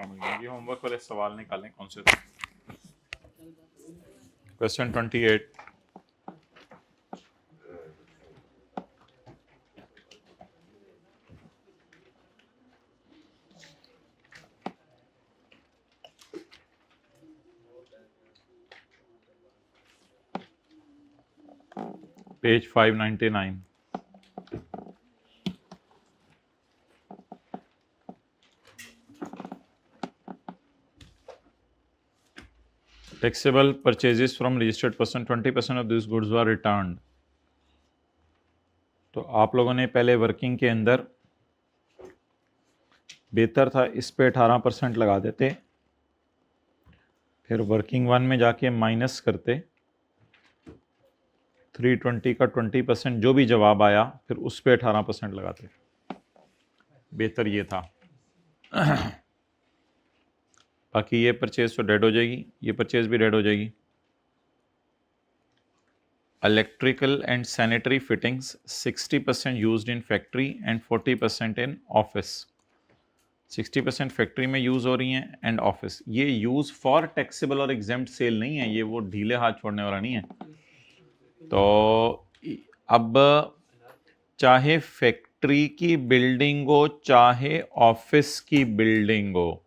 ये होमवर्क वाले सवाल निकालें कौन से थे। Question 28, page 599। Taxable purchases from registered person, 20% of these goods were returned। तो आप लोगों ने पहले वर्किंग के अंदर बेहतर था इस पे 18% लगा देते, फिर वर्किंग वन में जाके माइनस करते, 320 का 20% जो भी जवाब आया फिर उस पे 18% लगाते। बेहतर ये था। बाकी ये परचेज तो डेड हो जाएगी, ये परचेज भी डेड हो जाएगी। Electrical and sanitary fittings 60% used in factory and 40% in office. 60% factory में यूज़ हो रही हैं एंड ऑफिस। ये यूज़ फॉर टैक्सेबल और एग्जेम्प्ट सेल नहीं है, ये वो ढीले हाथ छोड़ने वाला नहीं है। तो अब चाहे फैक्ट्री की बिल्डिंग हो चाहे ऑफिस की बिल्डिंग हो,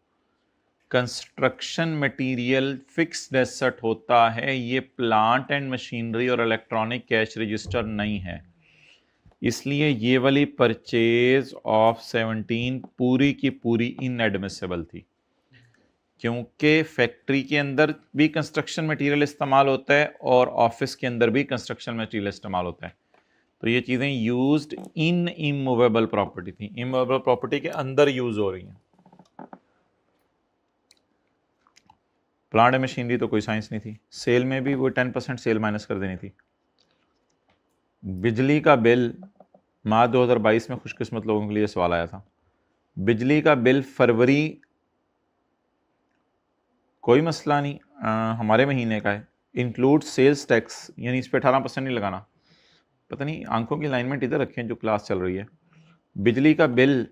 कंस्ट्रक्शन मटेरियल फिक्स्ड एसेट होता है, ये प्लांट एंड मशीनरी और इलेक्ट्रॉनिक कैश रजिस्टर नहीं है। इसलिए ये वाली परचेज ऑफ 17 पूरी की पूरी इनएडमिसिबल थी, क्योंकि फैक्ट्री के अंदर भी कंस्ट्रक्शन मटेरियल इस्तेमाल होता है और ऑफिस के अंदर भी कंस्ट्रक्शन मटेरियल इस्तेमाल होता है। तो ये चीज़ें यूज्ड इन इमूवेबल प्रॉपर्टी थी, इमूवेबल प्रॉपर्टी के अंदर यूज हो रही हैं। प्लांट एंड मशीनरी तो कोई साइंस नहीं थी। सेल में भी वो 10% सेल माइनस कर देनी थी। बिजली का बिल, मार्च 2022 में खुशकिस्मत लोगों के लिए सवाल आया था। बिजली का बिल फरवरी, कोई मसला नहीं, हमारे महीने का है, इंक्लूड सेल्स टैक्स, यानी इस पर 18% नहीं लगाना। पता नहीं आंखों की अलाइनमेंट इधर रखें जो क्लास चल रही है। बिजली का बिल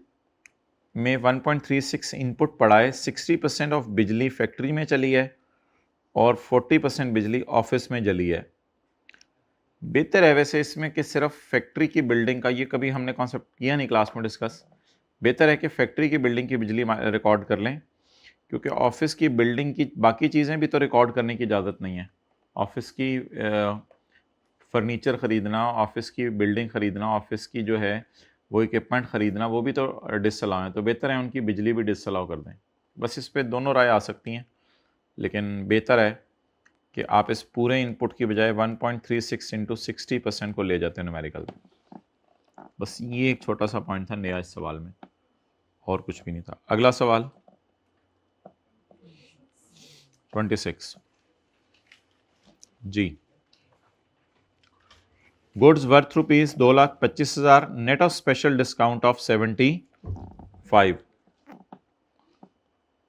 में 1.36 इनपुट पड़ा है, 60% ऑफ बिजली फैक्ट्री में चली है और 40% बिजली ऑफिस में जली है। बेहतर है वैसे इसमें कि सिर्फ फैक्ट्री की बिल्डिंग का, ये कभी हमने कॉन्सेप्ट किया नहीं क्लास में डिस्कस, बेहतर है कि फैक्ट्री की बिल्डिंग की बिजली रिकॉर्ड कर लें, क्योंकि ऑफिस की बिल्डिंग की बाकी चीज़ें भी तो रिकॉर्ड करने की इजाज़त नहीं है। ऑफिस की फर्नीचर ख़रीदना, ऑफिस की बिल्डिंग ख़रीदना, ऑफिस की जो है वो इक्विपमेंट ख़रीदना, वो भी तो डिसअलाउ है। तो बेहतर है उनकी बिजली भी डिसअलाउ कर दें। बस इस पर दोनों राय आ सकती हैं, लेकिन बेहतर है कि आप इस पूरे इनपुट की बजाय 1.36 इंटू 60% को ले जाते हैं न्यूमेरिकल। बस ये एक छोटा सा पॉइंट था नया इस सवाल में, और कुछ भी नहीं था। अगला सवाल 26 जी। Goods worth rupees 2,25,000, net of special discount of 75।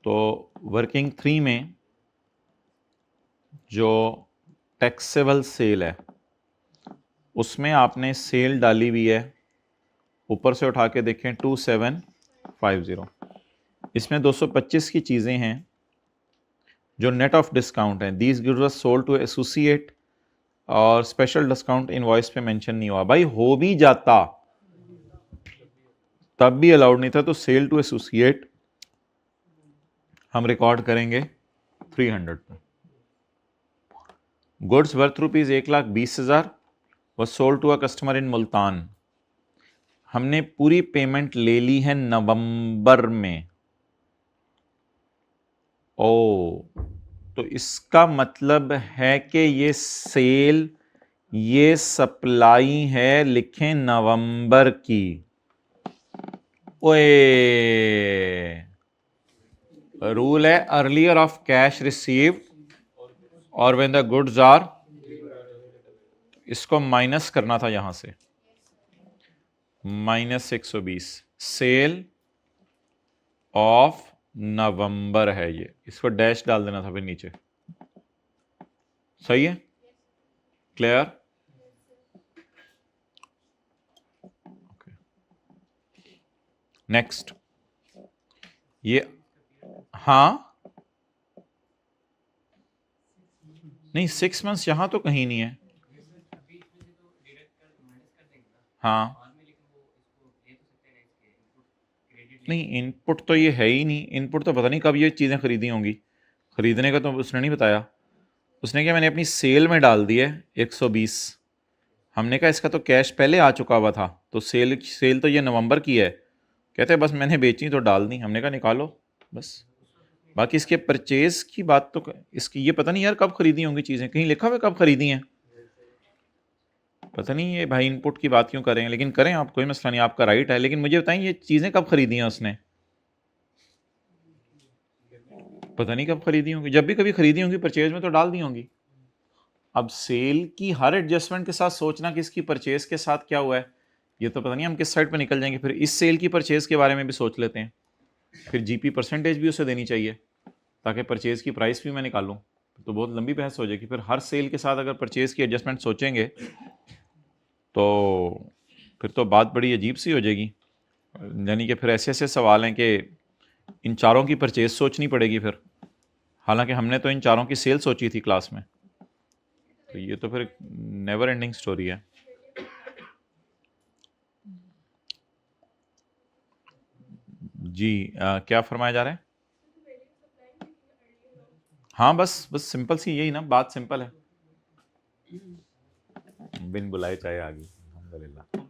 तो वर्किंग 3 में जो टैक्सेबल सेल है उसमें आपने सेल डाली हुई है, ऊपर से उठा के देखें 2750। इसमें 225 की चीज़ें हैं जो नेट ऑफ डिस्काउंट हैं। These goods were sold to associate, और स्पेशल डिस्काउंट इनवॉइस पे मेंशन नहीं हुआ। भाई हो भी जाता तब भी अलाउड नहीं था, तो सेल टू एसोसिएट हम रिकॉर्ड करेंगे 300 पे। गुड्स वर्थ रुपीज 1,20,000 वह sold to a customer in Multan. हमने पूरी पेमेंट ले ली है नवंबर में। ओ, तो इसका मतलब है कि ये सेल, ये सप्लाई है, लिखें नवंबर की। ओए, रूल है अर्लियर ऑफ कैश रिसीव्ड और व्हेन द गुड्स आर, इसको माइनस करना था यहां से, -120। सेल ऑफ नवंबर है ये, इसको डैश डाल देना था फिर नीचे। सही है? क्लियर? नेक्स्ट, ये हाँ नहीं 6 मंथ्स यहाँ तो कहीं नहीं है। हाँ नहीं इनपुट तो ये है ही नहीं, इनपुट तो पता नहीं कब ये चीज़ें खरीदी होंगी, खरीदने का तो उसने नहीं बताया। उसने क्या मैंने अपनी सेल में डाल दी है 120, हमने कहा इसका तो कैश पहले आ चुका हुआ था, तो सेल तो ये नवंबर की है, कहते बस मैंने बेची तो डाल दी, हमने कहा निकालो बस। बाकी इसके परचेज की बात तो इसकी ये पता नहीं यार कब खरीदी होंगी चीज़ें, कहीं लिखा हुआ कब खरीदी हैं, पता नहीं ये भाई इनपुट की बात क्यों कर रहे हैं, लेकिन करें आप, कोई मसला नहीं, आपका राइट है, लेकिन मुझे बताएं ये चीज़ें कब खरीदी हैं उसने, पता नहीं कब खरीदी होंगी, जब भी कभी खरीदी होंगी परचेज में तो डाल दी होंगी। अब सेल की हर एडजस्टमेंट के साथ सोचना कि इसकी परचेज के साथ क्या हुआ है, ये तो पता नहीं हम किस साइड पर निकल जाएंगे। फिर इस सेल की परचेज के बारे में भी सोच लेते हैं, फिर जीपी परसेंटेज भी उसे देनी चाहिए ताकि परचेज की प्राइस भी मैं निकालूँ, तो बहुत लंबी बहस हो जाएगी। फिर हर सेल के साथ अगर परचेज की एडजस्टमेंट सोचेंगे तो फिर तो बात बड़ी अजीब सी हो जाएगी, यानी कि फिर ऐसे ऐसे सवाल हैं कि इन चारों की परचेज सोचनी पड़ेगी फिर, हालांकि हमने तो इन चारों की सेल सोची थी क्लास में, तो ये तो फिर नेवर एंडिंग स्टोरी है। जी क्या फरमाया जा रहा है? हाँ बस बस सिंपल सी यही ना, बात सिंपल है, बिन बुलाए चाहे आ गई, अल्हम्दुलिल्लाह,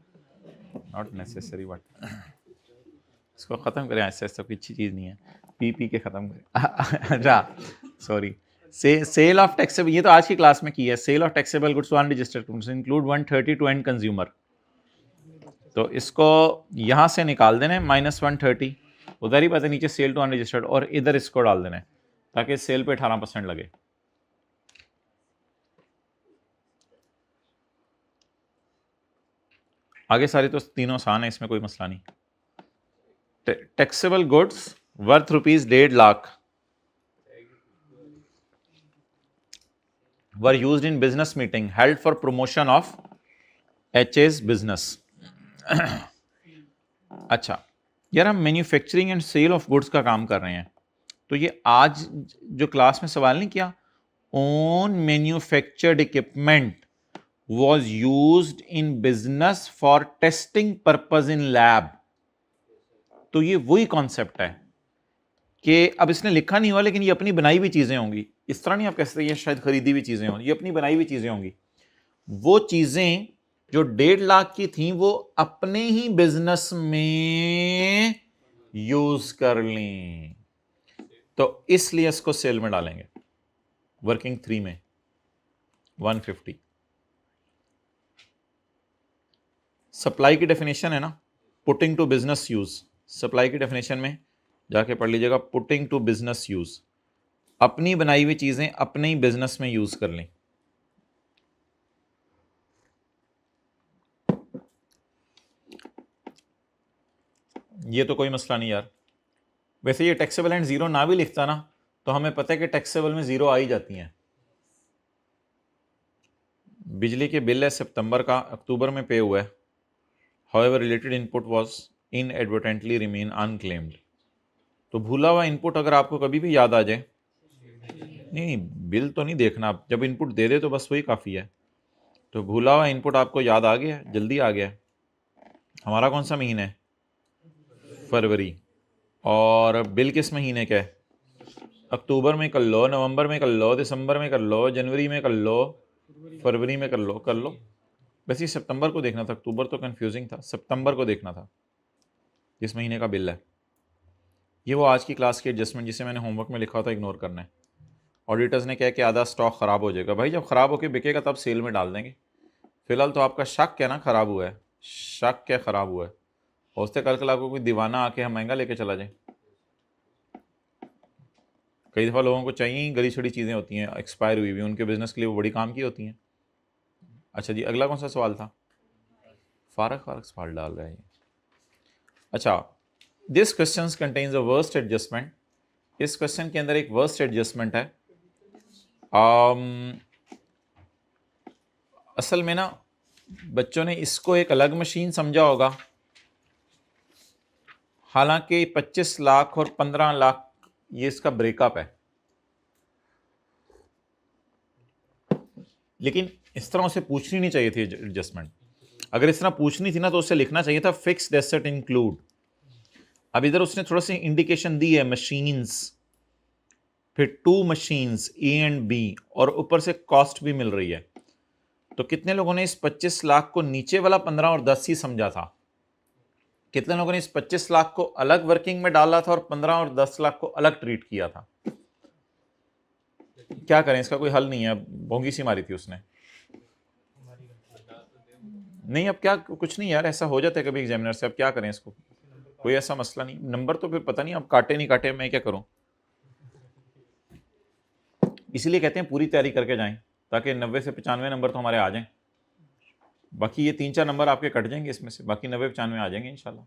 नॉट नेसेसरी बट इसको ख़त्म करें, ऐसे ऐसा कोई अच्छी चीज़ नहीं है, पी के ख़त्म करें। अच्छा सॉरी, सेल ऑफ टैक्सेबल, ये तो आज की क्लास में की है, sale of taxable goods to unregistered goods include 130 to end consumer, तो इसको यहाँ से निकाल देना है -130, उधर ही पता नीचे सेल टू अनरजिस्टर्ड, और इधर इसको डाल देना है ताकि सेल पे 18% लगे। आगे सारी तो तीनों आसान है, इसमें कोई मसला नहीं। Taxable goods worth ₹1.5 lakh were used in business meeting held for promotion of HA's business। अच्छा यार हम manufacturing and sale of goods का काम कर रहे हैं, तो ये आज जो क्लास में सवाल नहीं किया, own manufactured equipment was used in business for testing purpose in lab, तो ये वही कॉन्सेप्ट है कि अब इसने लिखा नहीं हुआ लेकिन ये अपनी बनाई हुई चीजें होंगी, इस तरह नहीं आप कह सकते ये शायद खरीदी हुई चीजें होंगी, ये अपनी बनाई हुई चीजें होंगी। वो चीजें जो 1.5 लाख की थी वो अपने ही बिजनेस में यूज कर ली, तो इसलिए इसको सेल में डालेंगे, वर्किंग 3 में 150। सप्लाई की डेफिनेशन है ना, putting to business use, supply की डेफिनेशन में जाके पढ़ लीजिएगा, पुटिंग टू बिजनेस यूज, अपनी बनाई हुई चीजें अपने ही बिजनेस में यूज कर लें। ये तो कोई मसला नहीं यार, वैसे ये टैक्सेबल एंड जीरो ना भी लिखता ना तो हमें पता है कि टैक्सेबल में जीरो आ ही जाती हैं। बिजली के बिल है सितंबर का, अक्टूबर में पे हुआ है, however related input was inadvertently remain unclaimed, तो भूला हुआ इनपुट अगर आपको कभी भी याद आ जाए, नहीं बिल तो नहीं देखना, आप जब इनपुट दे दे तो बस वही काफ़ी है, तो भूला हुआ इनपुट आपको याद आ गया, जल्दी आ गया। हमारा कौन सा महीना है? फरवरी, और बिल किस महीने का है? अक्टूबर में कर लो, नवंबर में कर लो, दिसंबर में कर लो, जनवरी में कर लो, फरवरी में कर लो। वैसे सितंबर को देखना था, अक्टूबर तो कंफ्यूजिंग था, सितंबर को देखना था जिस महीने का बिल है। ये वो आज की क्लास की एडजस्टमेंट जिसे मैंने होमवर्क में लिखा था, इग्नोर करना है। ऑडिटर्स ने कहा कि आधा स्टॉक ख़राब हो जाएगा, भाई जब ख़राब होकर बिकेगा तब सेल में डाल देंगे, फिलहाल तो आपका शक क्या ना ख़राब हुआ है, शक क्या ख़राब हुआ है, हो सकता है कल आपको कोई दीवाना आके हम महंगा लेके चला जाए। कई दफ़ा लोगों को चाहिए गली छड़ी चीज़ें होती हैं एक्सपायर हुई हुई, उनके बिजनेस के लिए वो बड़ी काम की होती हैं। अच्छा जी अगला कौन सा सवाल था? फारक सवाल डाल रहा है ये। अच्छा, this question contains a worst adjustment, इस क्वेश्चन के अंदर एक वर्स्ट एडजस्टमेंट है। असल में ना बच्चों ने इसको एक अलग मशीन समझा होगा, हालांकि 25 लाख और 15 लाख ये इसका ब्रेकअप है। लेकिन इस तरह उसे पूछनी नहीं चाहिए थी एडजस्टमेंट। अगर इस तरह पूछनी थी ना तो उसे लिखना चाहिए था फिक्स्ड एसेट इंक्लूड। अब इधर उसने थोड़ा सा इंडिकेशन दी है मशीन्स, फिर 2 मशीन्स ए एंड बी, और ऊपर से कॉस्ट भी मिल रही है। तो कितने लोगों ने इस 25 लाख को नीचे वाला 15 और 10 ही समझा था? कितने लोगों ने इस 25 लाख को अलग वर्किंग में डाला था और 15 और 10 लाख को अलग ट्रीट किया था? क्या करें, इसका कोई हल नहीं है। भोंगी सी मारी थी उसने। नहीं, अब क्या, कुछ नहीं यार, ऐसा हो जाता है कभी एग्जामिनर से। अब क्या करें इसको, कोई ऐसा मसला नहीं। नंबर तो फिर पता नहीं अब काटे नहीं काटे, मैं क्या करूं। इसीलिए कहते हैं पूरी तैयारी करके जाएं, ताकि 90 से 95 नंबर तो हमारे आ जाएं। बाकी ये 3-4 नंबर आपके कट जाएंगे इसमें से, बाकी 90-95 आ जाएंगे इंशाल्लाह।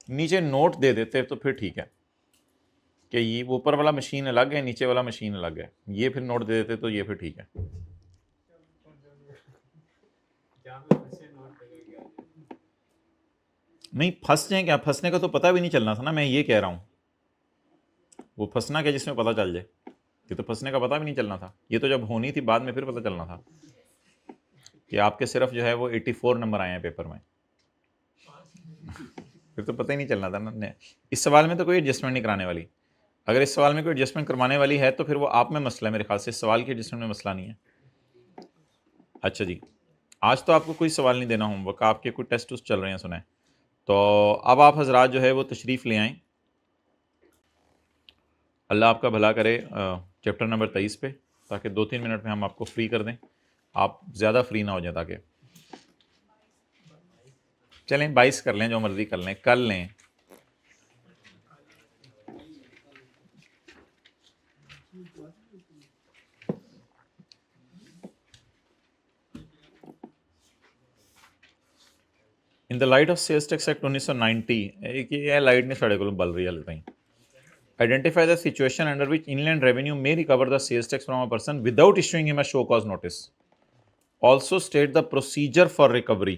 नीचे नोट दे देते तो फिर ठीक है कि ये ऊपर वाला मशीन अलग है, नीचे वाला मशीन अलग है, ये फिर नोट दे देते तो ये फिर ठीक है। नहीं फंस जाए क्या, फंसने का तो पता भी नहीं चलना था ना, मैं ये कह रहा हूँ। वो फंसना क्या जिसमें पता चल जाए, ये तो फंसने का पता भी नहीं चलना था। ये तो जब होनी थी बाद में फिर पता चलना था कि आपके सिर्फ जो है वो 84 नंबर आए हैं पेपर में। फिर तो पता ही नहीं चलना था ना। इस सवाल में तो कोई एडजस्टमेंट नहीं कराने वाली। अगर इस सवाल में कोई एडजस्टमेंट करवाने वाली है तो फिर वो आप में मसला है मेरे ख्याल से, इस सवाल की एडजस्टमेंट में मसला नहीं है। अच्छा जी, आज तो आपको कोई सवाल नहीं देना होमवर्क, आपके कोई टेस्ट उस्ट चल रहे हैं सुने। तो अब आप हजरात जो है वो तशरीफ़ ले आएँ। अल्लाह आपका भला करे चैप्टर नंबर 23 पे, ताकि 2-3 मिनट में हम आपको फ्री कर दें, आप ज़्यादा फ्री ना हो जाए। ताकि चलें 22 कर लें, जो मर्ज़ी कर लें, कर लें। In the light of sales tax act 1990, एक ये लाइट नहीं साढ़े को बल रही है ताई। Identify the situation under which Inland Revenue may recover the sales tax from a person without issuing him a show cause notice. Also state the procedure for recovery.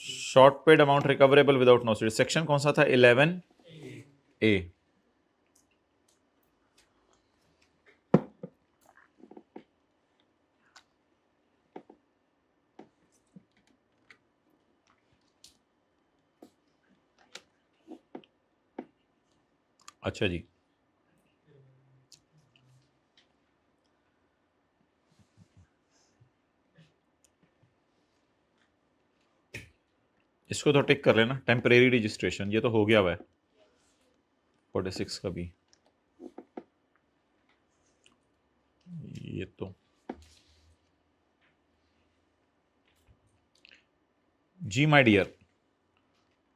Short paid amount recoverable without notice. Section कौन सा था? 11A. अच्छा जी, इसको तो टिक कर लेना। Temporary registration ये तो हो गया हुआ है 46 का भी। ये तो जी my dear,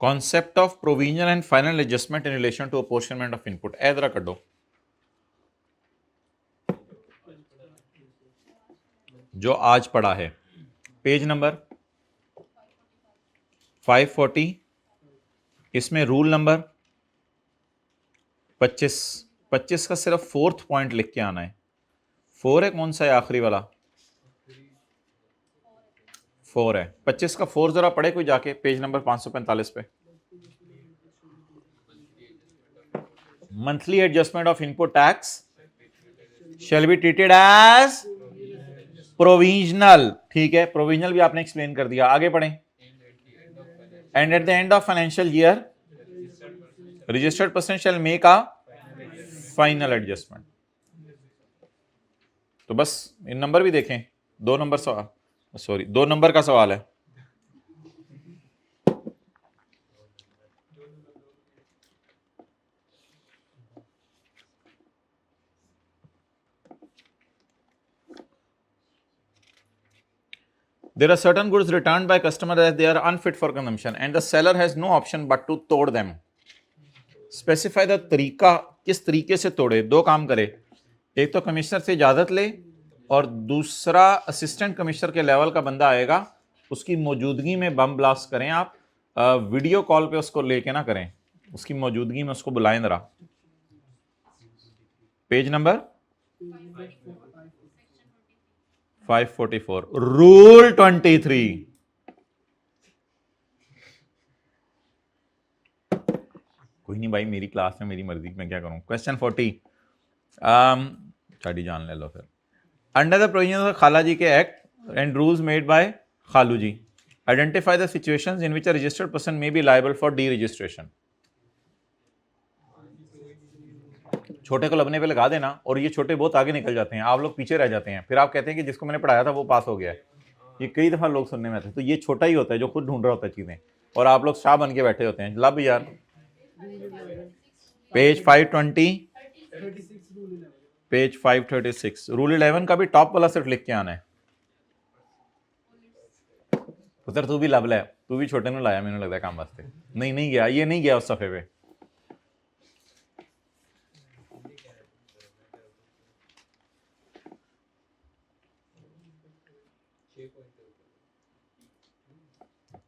concept of provisional and final adjustment in relation to apportionment of input, ऐदरा कर दो जो आज पढ़ा है। पेज नंबर 540, इसमें रूल नंबर 25 का सिर्फ 4th पॉइंट लिख के आना है। 4 है, कौन सा है आखिरी वाला? 4 है। 25 का 4 जरा पढ़े कोई जाके, पेज नंबर 545 पे। Monthly adjustment of input tax shall be treated as provisional. ठीक है, प्रोविजनल भी आपने एक्सप्लेन कर दिया, आगे पढ़ें। And at the end of financial year registered person shall make a final adjustment. तो बस इन नंबर भी देखें, 2 नंबर सवाल, सॉरी 2 नंबर का सवाल है। There are certain goods returned by customer that they are unfit for consumption and the seller has no option but to तोड़ them. Specify the तरीका, किस तरीके से तोड़े। 2 काम करे, एक तो कमिश्नर से इजाजत ले और दूसरा असिस्टेंट कमिश्नर के लेवल का बंदा आएगा, उसकी मौजूदगी में बम ब्लास्ट करें। आप वीडियो कॉल पे उसको लेके ना करें, उसकी मौजूदगी में उसको बुलाएं जरा। Page number 544, rule 23। कोई नहीं भाई, मेरी क्लास में मेरी मर्जी, मैं क्या करूँ। क्वेश्चन 40 चाटी जान ले लो फिर। अंडर द प्रोविजन ऑफ खाला जी के act and rules made by खालू जी, identify the situations in which a registered person may be liable for deregistration. छोटे को लबने पे लगा देना और ये छोटे बहुत आगे निकल जाते हैं, आप लोग पीछे रह जाते हैं, फिर आप कहते हैं कि जिसको मैंने पढ़ाया था वो पास हो गया है। ये कई दफा लोग सुनने में आते हैं। तो ये छोटा ही होता है जो खुद ढूंढ रहा होता है चीजें, और आप लोग शाह बन के बैठे होते हैं। लब यार, पेज 520, पेज 536, रूल 11 का भी टॉप वाला सिर्फ लिख के आना है। पुत्र तू भी लब ले, तू भी छोटे ने लाया, मैंने लगता है काम वास्ते। नहीं गया, ये नहीं गया उस सफे पे।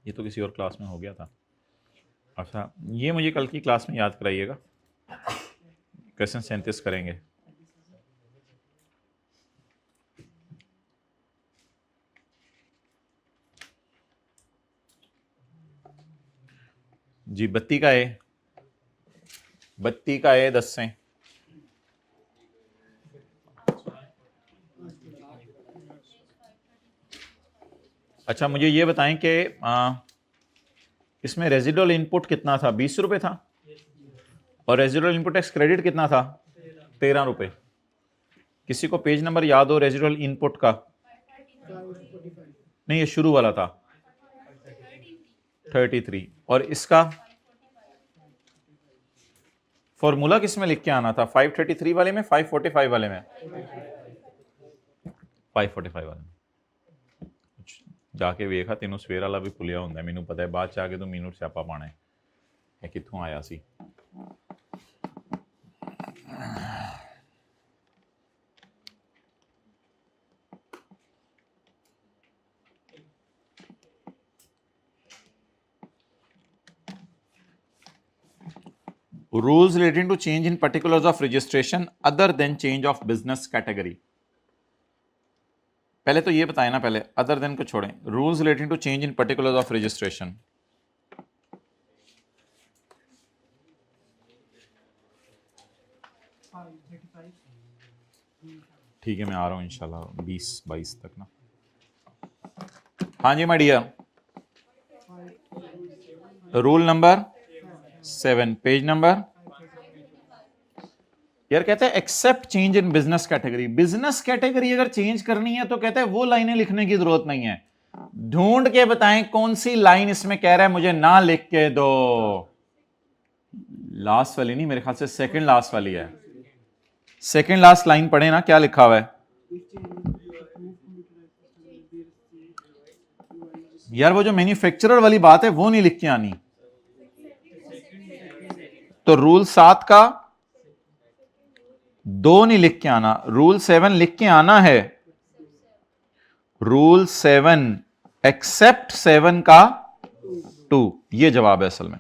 ये तो किसी और क्लास में हो गया था। अच्छा, ये मुझे कल की क्लास में याद कराइएगा, क्वेश्चन 37 करेंगे। जी, बत्ती का ए, बत्ती का ए 10 से। अच्छा, मुझे ये बताएं कि इसमें रेजिडुअल इनपुट कितना था? 20 रुपए था। और रेजिडुअल इनपुट टैक्स क्रेडिट कितना था? 13 रुपए। किसी को पेज नंबर याद हो रेजिडुअल इनपुट का? नहीं, ये शुरू वाला था 33। और इसका फॉर्मूला किस में लिख के आना था? 533 वाले में, 545 वाले में? 545 वाले में। जाके वेखा, तेनों सवेर वाला भी भुलिया होंगे, मैनू पता है। बाद च आके तो मैनू स्यापा पाना है कित्थों आया सी। Rules relating to change in particulars of registration other than change of business category. पहले तो ये बताए ना, पहले अदर देन को छोड़ें। Rules relating to change in particulars of registration, ठीक है, मैं आ रहा हूं इंशाल्लाह 20-22 तक ना। हाँ जी my dear, rule number 7, page number. यार कहते हैं except change in business category. Business category अगर चेंज करनी है तो कहते हैं वो लाइनें लिखने की जरूरत नहीं है। ढूंढ के बताएं कौन सी लाइन इसमें कह रहा है मुझे ना लिख के दो। लास्ट वाली नहीं, मेरे ख्याल से सेकंड लास्ट वाली है। सेकंड लास्ट लाइन पढ़े ना, क्या लिखा हुआ है यार? वो जो मैन्युफैक्चरर वाली बात है वो नहीं लिख के आनी। तो रूल 7 का 2 नहीं लिख के आना, रूल 7 लिख के आना है। रूल 7 एक्सेप्ट 7 का 2, ये जवाब है असल में।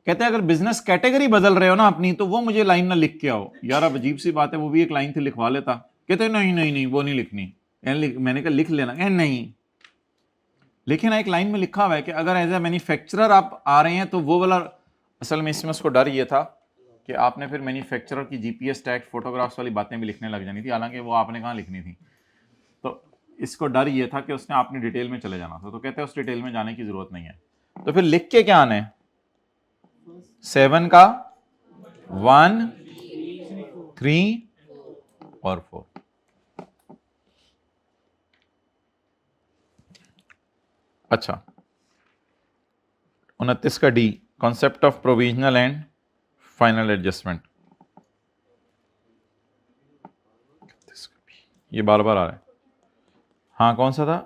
कहते हैं अगर बिजनेस कैटेगरी बदल रहे हो ना अपनी, तो वो मुझे लाइन ना लिख के आओ। यार अब अजीब सी बात है, वो भी एक लाइन थी लिखवा लेता। कहते नहीं वो नहीं लिखनी। मैंने कहा लिख लेना, नहीं। लेकिन एक लाइन में लिखा हुआ है कि अगर एज ए मैन्युफैक्चरर आप आ रहे हैं तो वो वाला, असल में इसमें उसको डर ये था कि आपने फिर मैन्युफैक्चरर की जीपीएस टैग फोटोग्राफ्स वाली बातें भी लिखने लग जानी थी, हालांकि वो आपने कहाँ लिखनी थी। तो इसको डर ये था कि उसने आपने डिटेल में चले जाना था। तो कहते हैं उस डिटेल में जाने की जरूरत नहीं है। तो फिर लिख के क्या आना है? 7 का 1, 3 और 4। अच्छा, 29 का D, concept of provisional and final adjustment. ये बार बार आ रहा है। हाँ, कौन सा था?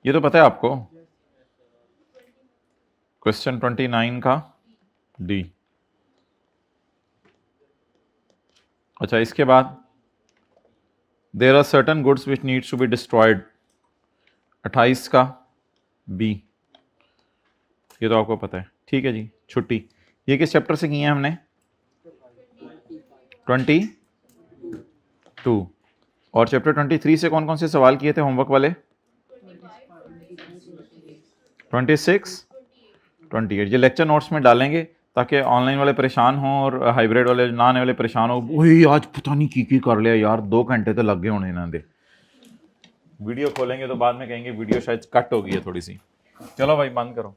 ये तो पता है आपको, क्वेश्चन 29 का डी। अच्छा, इसके बाद there are certain goods which needs to be destroyed, 28 का बी। ये तो आपको पता है, ठीक है जी। छुट्टी, ये किस चैप्टर से की है हमने? 22। और चैप्टर 23 से कौन कौन से सवाल किए थे होमवर्क वाले? 26, 28 ये लेक्चर नोट्स में डालेंगे ताकि ऑनलाइन वाले परेशान हों और हाइब्रिड वाले ना आने वाले परेशान हो। वही आज पता नहीं की कर लिया यार, 2 घंटे तो लग गए होने इन्हों दे। वीडियो खोलेंगे तो बाद में कहेंगे वीडियो शायद कट हो गई है थोड़ी सी। चलो भाई बंद करो।